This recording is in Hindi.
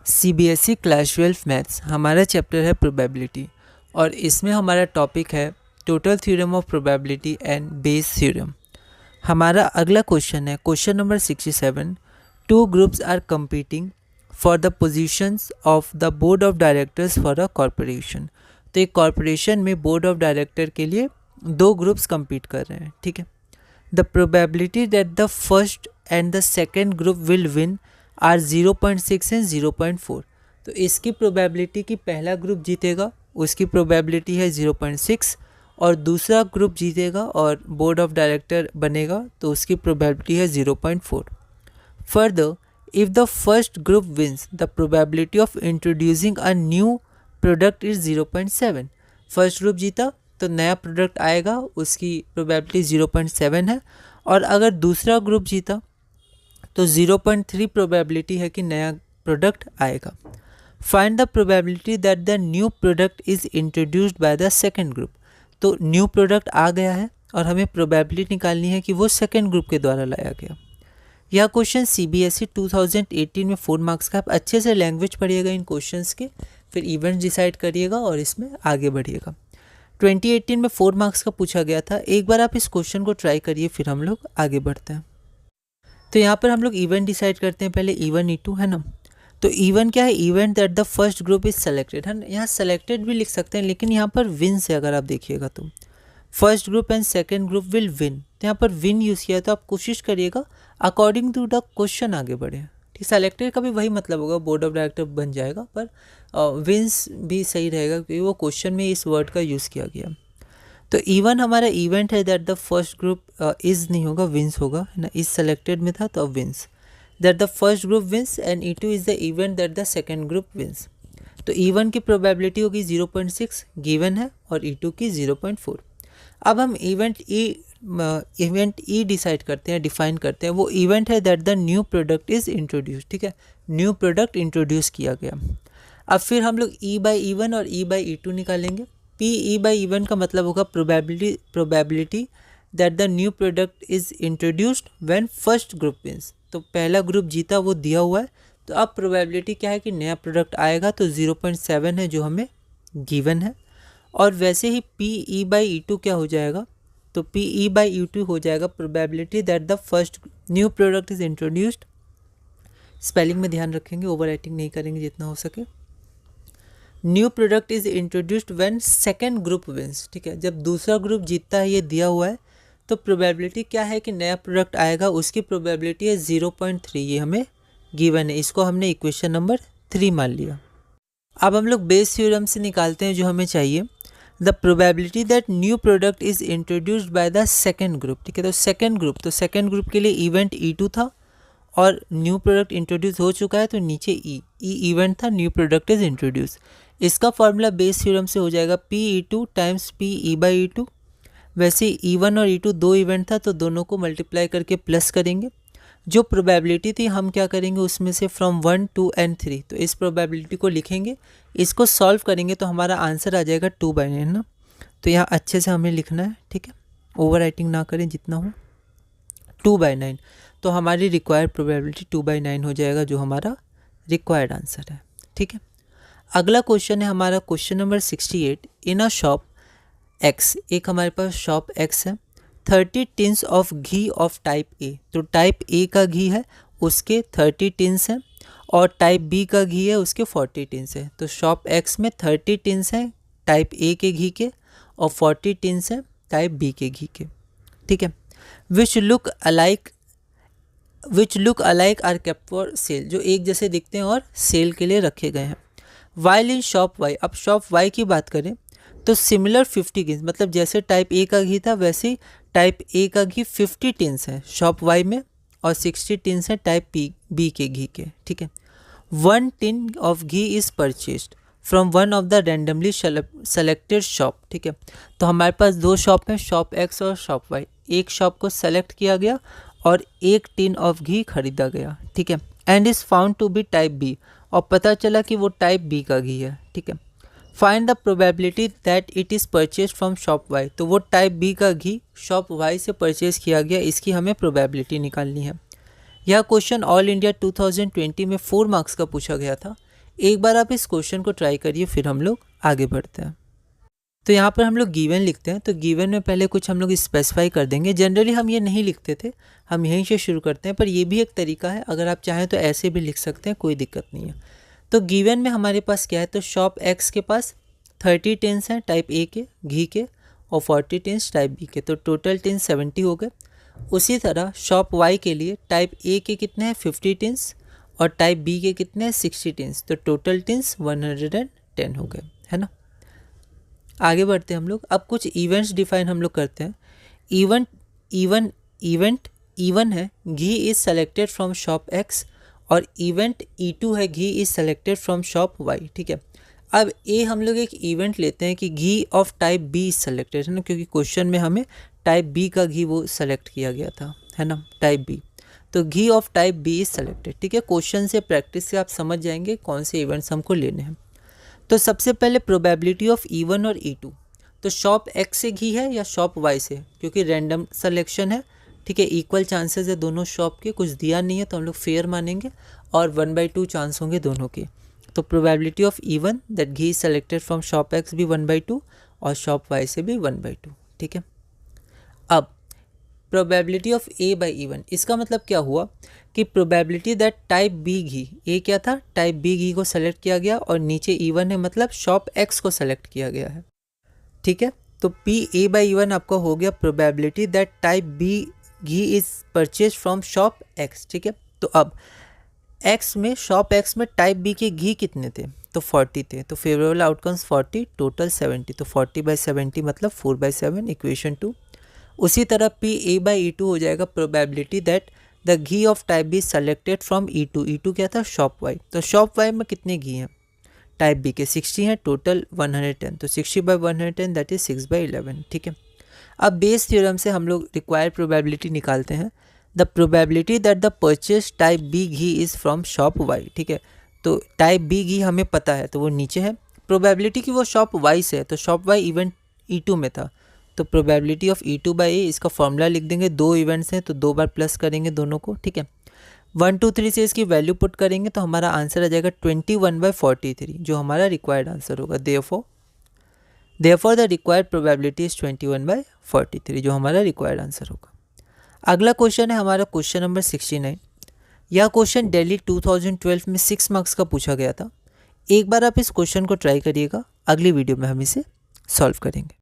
CBSE क्लास 12 मैथ्स हमारा चैप्टर है प्रोबेबिलिटी और इसमें हमारा टॉपिक है total theorem of probability and Bayes theorem. हमारा अगला क्वेश्चन है question number 67। Two groups are competing for the positions of the board of directors for a corporation. तो एक कॉरपोरेशन में बोर्ड ऑफ डायरेक्टर के लिए दो ग्रुप्स compete कर रहे हैं, ठीक है। The probability that the first and the second group will win are 0.6 and 0.4। तो इसकी प्रोबेबिलिटी कि पहला ग्रुप जीतेगा उसकी प्रोबेबिलिटी है 0.6 और दूसरा ग्रुप जीतेगा और बोर्ड ऑफ डायरेक्टर बनेगा तो उसकी प्रोबेबिलिटी है 0.4। Further, if the first group wins the probability of introducing a new product is 0.7। First group जीता तो नया प्रोडक्ट आएगा, उसकी प्रोबेबिलिटी 0.7 है। और अगर दूसरा ग्रुप जीता तो 0.3 प्रोबेबिलिटी है कि नया प्रोडक्ट आएगा। Find the probability that the new product is introduced by the second group. तो न्यू प्रोडक्ट आ गया है और हमें प्रोबेबिलिटी निकालनी है कि वो सेकेंड ग्रुप के द्वारा लाया गया। यह क्वेश्चन CBSE 2018 में 4 मार्क्स का। आप अच्छे से लैंग्वेज पढ़िएगा इन क्वेश्चंस के, फिर इवेंट डिसाइड करिएगा और इसमें आगे बढ़िएगा। 2018 में 4 मार्क्स का पूछा गया था। एक बार आप इस क्वेश्चन को ट्राई करिए, फिर हम लोग आगे बढ़ते हैं। तो यहाँ पर हम लोग इवेंट डिसाइड करते हैं। पहले E1 E2 है ना। तो E1 क्या है? Event that the first group is selected है ना। यहाँ सेलेक्टेड भी लिख सकते हैं लेकिन यहाँ पर विन से अगर आप देखिएगा तो first group and second group will win, तो यहाँ पर विन यूज़ किया है। तो आप कोशिश करिएगा अकॉर्डिंग टू द क्वेश्चन आगे बढ़े। ठीक, सेलेक्टेड का भी वही मतलब होगा, बोर्ड ऑफ डायरेक्टर बन जाएगा, पर विंस भी सही रहेगा क्योंकि वो क्वेश्चन में इस वर्ड का यूज़ किया गया। तो E1 हमारा इवेंट है that the first group is नहीं होगा, विंस होगा है ना। इज सेलेक्टेड में था तो अब wins, that the first group wins. And E2 is the event that the second group wins. तो E1 की प्रोबेबिलिटी होगी 0.6 गिवन है और E2 की 0.4। अब हम इवेंट ई डिसाइड करते हैं, डिफाइन करते हैं। वो इवेंट है that the new product is introduce. ठीक है, न्यू प्रोडक्ट इंट्रोड्यूस किया गया। अब फिर हम लोग E/E1 और E/E2 निकालेंगे। PE/E1 का मतलब होगा probability that the new product is introduced when first group wins. तो पहला ग्रुप जीता वो दिया हुआ है, तो अब प्रोबेबिलिटी क्या है कि नया प्रोडक्ट आएगा, तो 0.7 है जो हमें गिवन है। और वैसे ही PE/E2 क्या हो जाएगा? तो PE/E2 हो जाएगा probability that the first new product is introduced. Spelling में ध्यान रखेंगे, ओवर राइटिंग नहीं करेंगे जितना हो सके। New product is introduced when second group wins. ठीक है, जब दूसरा ग्रुप जीतता है, ये दिया हुआ है, तो प्रोबेबिलिटी क्या है कि नया प्रोडक्ट आएगा, उसकी प्रोबेबिलिटी है 0.3। ये हमें गिवन है, इसको हमने इक्वेशन नंबर 3 मान लिया। अब हम लोग बेस थ्योरम से निकालते हैं जो हमें चाहिए, the probability that new product is introduced by the second group. ठीक है, तो सेकेंड ग्रुप के लिए इवेंट E2 था और न्यू प्रोडक्ट इंट्रोड्यूस हो चुका है, तो नीचे ई इवेंट था, न्यू प्रोडक्ट इज इंट्रोड्यूस। इसका फॉर्मूला बेस थ्योरम से हो जाएगा PE2 टाइम्स PE/E2। वैसे E1 और E2 दो इवेंट था तो दोनों को मल्टीप्लाई करके प्लस करेंगे। जो प्रोबेबिलिटी थी हम क्या करेंगे, उसमें से फ्रॉम 1 2 and 3, तो इस प्रोबेबिलिटी को लिखेंगे, इसको सॉल्व करेंगे तो हमारा आंसर आ जाएगा 2/9 ना। तो यहाँ अच्छे से हमें लिखना है, ठीक है, ओवर राइटिंग ना करें जितना हो। 2/9, तो हमारी रिक्वायर्ड प्रोबेबिलिटी 2/9 हो जाएगा, जो हमारा रिक्वायर्ड आंसर है। ठीक है, अगला क्वेश्चन है हमारा question number 68। In a shop X, एक हमारे पास शॉप X है, 30 tins of ghee of type A। तो टाइप A का घी है, उसके 30 टिन्स हैं, और टाइप B का घी है, उसके 40 टिन्स है। तो शॉप X में 30 टिन्स हैं टाइप A के घी के और 40 टिन्स हैं टाइप B के घी के। ठीक है, which look alike are kept for sale, जो एक जैसे दिखते हैं और सेल के लिए रखे गए हैं। वाइल इन शॉप Y, अब शॉप Y की बात करें तो सिमिलर 50 टिन्स, मतलब जैसे टाइप A का घी था वैसे टाइप A का घी 50 टिन्स है शॉप Y में और 60 टिन्स है टाइप B के घी के। ठीक है, 1 tin of ghee is purchased from one of the randomly selected shop. ठीक है, तो हमारे पास दो शॉप हैं, शॉप X और शॉप Y। एक शॉप को सेलेक्ट किया गया और 1 टिन ऑफ घी खरीदा गया। ठीक है, and is found to be type B, और पता चला कि वो टाइप B का घी है। ठीक है, find the probability that it is purchase from shop Y। तो वो टाइप B का घी शॉप Y से परचेज किया गया, इसकी हमें प्रोबेबिलिटी निकालनी है। यह क्वेश्चन ऑल इंडिया 2020 में 4 मार्क्स का पूछा गया था। एक बार आप इस क्वेश्चन को ट्राई करिए, फिर हम लोग आगे बढ़ते हैं। तो यहाँ पर हम लोग गिवन लिखते हैं, तो गिवन में पहले कुछ हम लोग स्पेसिफाई कर देंगे। जनरली हम ये नहीं लिखते थे, हम यहीं से शुरू करते हैं, पर ये भी एक तरीका है, अगर आप चाहें तो ऐसे भी लिख सकते हैं, कोई दिक्कत नहीं है। तो गिवन में हमारे पास क्या है, तो शॉप एक्स के पास 30 टिन्स हैं टाइप ए के घी के और 40 टिन्स टाइप बी के, तो टोटल टिन्स 70 हो गए। उसी तरह शॉप वाई के लिए टाइप ए के कितने हैं 50 टिन्स और टाइप बी के कितने हैं 60 टिन्स, तो टोटल टिन्स 110 हो गए, है ना। आगे बढ़ते हैं हम लोग। अब कुछ इवेंट्स डिफाइन हम लोग करते हैं। इवेंट E1 है ghee is selected from shop X और इवेंट E2 है ghee is selected from shop Y, ठीक है। अब ए हम लोग एक इवेंट लेते हैं कि ghee of type B is selected, है ना, क्योंकि क्वेश्चन में हमें टाइप बी का घी वो सेलेक्ट किया गया था, है ना, टाइप बी। तो ghee of type B is selected, ठीक है। क्वेश्चन से प्रैक्टिस से आप समझ जाएंगे कौन से इवेंट्स हमको लेने हैं। तो सबसे पहले प्रोबेबिलिटी ऑफ E1 और E2, तो शॉप एक्स से घी है या शॉप वाई से, क्योंकि रैंडम सिलेक्शन है, ठीक है, इक्वल चांसेस है दोनों शॉप के, कुछ दिया नहीं है तो हम लोग फेयर मानेंगे और 1/2 चांस होंगे दोनों के। तो probability of E1 that ghee is selected from shop x भी 1/2 और शॉप वाई से भी 1/2, ठीक है। अब probability of A by E1, इसका मतलब क्या हुआ कि प्रोबेबिलिटी दैट टाइप बी घी, ए क्या था टाइप बी घी को सेलेक्ट किया गया और नीचे E1 है, मतलब शॉप एक्स को सेलेक्ट किया गया है, ठीक है। तो पी ए बाई E1 आपका हो गया probability that type B ghee is purchase from shop X, ठीक है। तो अब एक्स में शॉप एक्स में टाइप बी के घी कितने थे, तो 40 थे, तो फेवरेबल आउटकम्स 40, टोटल 70, तो 40/70 मतलब 4/7, इक्वेशन 2। उसी तरह पी ए बाई E2 हो जाएगा probability that the ghee of type be selected from E2, E2 क्या था शॉप वाई, तो शॉप वाई में कितने घी हैं टाइप बी के 60 हैं, टोटल 110, तो 60/110 दैट इज 6/11, ठीक है। अब बेस थ्योरम से हम लोग रिक्वायर्ड प्रोबेबिलिटी निकालते हैं, the probability that the purchase type B ghee is from shop Y, ठीक है। तो टाइप बी घी हमें पता है तो वो नीचे है, प्रोबेबिलिटी की वो शॉप वाई से है, तो शॉप वाई इवेंट E2 में था, तो प्रोबेबिलिटी ऑफ E2 बाई ए, इसका फॉर्मूला लिख देंगे, 2 इवेंट्स हैं तो 2 बार प्लस करेंगे दोनों को, ठीक है। 1 2 3 से इसकी वैल्यू पुट करेंगे तो हमारा आंसर आ जाएगा 21/43, जो हमारा रिक्वायर्ड आंसर होगा। Therefore the required probability is 21/43, जो हमारा रिक्वायर्ड आंसर होगा। अगला क्वेश्चन है हमारा क्वेश्चन नंबर 69। यह क्वेश्चन दिल्ली 2012 में 6 मार्क्स का पूछा गया था। एक बार आप इस क्वेश्चन को ट्राई करिएगा, अगली वीडियो में हम इसे सॉल्व करेंगे।